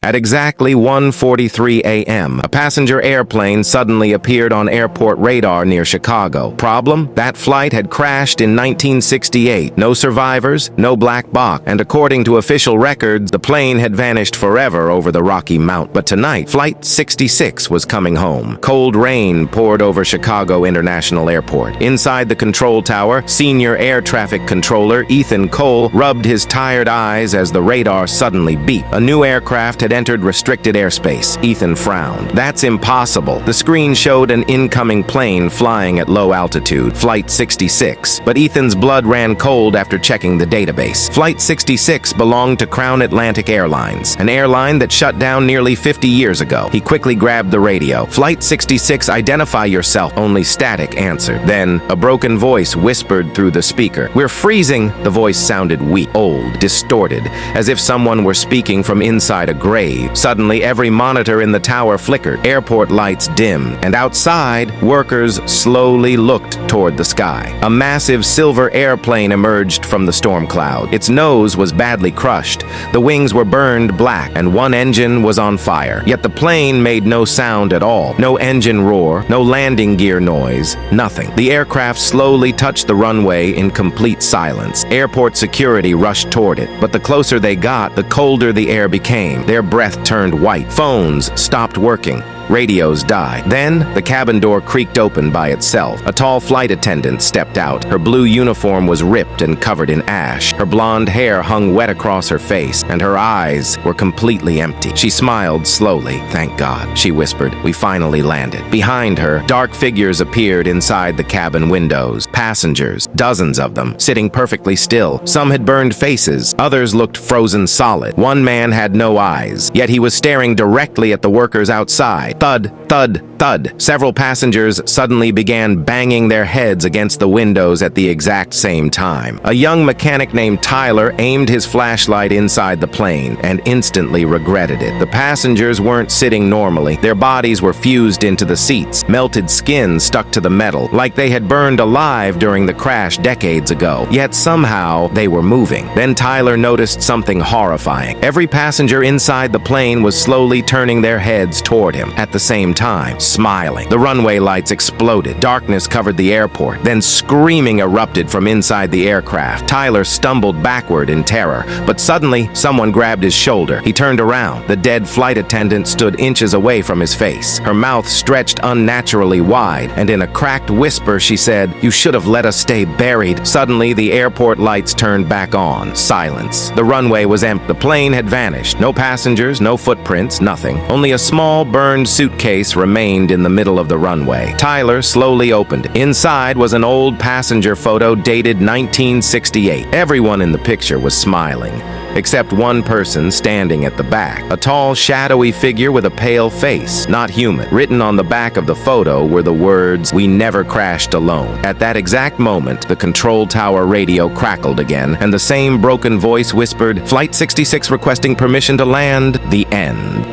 At exactly 1:43 a.m., a passenger airplane suddenly appeared on airport radar near Chicago. Problem? That flight had crashed in 1968. No survivors, no black box, and according to official records, the plane had vanished forever over the Rocky Mountain. But tonight, Flight 66 was coming home. Cold rain poured over Chicago International Airport. Inside the control tower, senior air traffic controller Ethan Cole rubbed his tired eyes as the radar suddenly beeped. A new aircraft had entered restricted airspace. Ethan frowned. That's impossible. The screen showed an incoming plane flying at low altitude, Flight 66. But Ethan's blood ran cold after checking the database. Flight 66 belonged to Crown Atlantic Airlines, an airline that shut down nearly 50 years ago. He quickly grabbed the radio. Flight 66, identify yourself. Only static answered. Then, a broken voice whispered through the speaker. We're freezing. The voice sounded weak, old, distorted, as if someone were speaking from inside a grave. Suddenly, every monitor in the tower flickered. Airport lights dimmed, and outside, workers slowly looked toward the sky. A massive silver airplane emerged from the storm cloud. Its nose was badly crushed. The wings were burned black, and one engine was on fire. Yet the plane made no sound at all. No engine roar, no landing gear noise, nothing. The aircraft slowly touched the runway in complete silence. Airport security rushed toward it, but the closer they got, the colder the air became. Their breath turned white. Phones stopped working. Radios died. Then, the cabin door creaked open by itself. A tall flight attendant stepped out. Her blue uniform was ripped and covered in ash. Her blonde hair hung wet across her face, and her eyes were completely empty. She smiled slowly. Thank God, she whispered. We finally landed. Behind her, dark figures appeared inside the cabin windows. Passengers, dozens of them, sitting perfectly still. Some had burned faces. Others looked frozen solid. One man had no eyes, yet he was staring directly at the workers outside. Thud, thud, thud. Several passengers suddenly began banging their heads against the windows at the exact same time. A young mechanic named Tyler aimed his flashlight inside the plane and instantly regretted it. The passengers weren't sitting normally. Their bodies were fused into the seats. Melted skin stuck to the metal, like they had burned alive during the crash decades ago. Yet somehow they were moving. Then Tyler noticed something horrifying. Every passenger inside the plane was slowly turning their heads toward him. At the same time, smiling. The runway lights exploded. Darkness covered the airport. Then screaming erupted from inside the aircraft. Tyler stumbled backward in terror, but suddenly someone grabbed his shoulder. He turned around. The dead flight attendant stood inches away from his face. Her mouth stretched unnaturally wide, and in a cracked whisper she said, "You should have let us stay buried." Suddenly, the airport lights turned back on. Silence. The runway was empty. The plane had vanished. No passengers, no footprints, nothing. Only a small burned suitcase remained in the middle of the runway. Tyler slowly opened it. Inside was an old passenger photo dated 1968. Everyone in the picture was smiling, except one person standing at the back. A tall, shadowy figure with a pale face, not human. Written on the back of the photo were the words, "We never crashed alone." At that exact moment, the control tower radio crackled again, and the same broken voice whispered, "Flight 66 requesting permission to land." The end.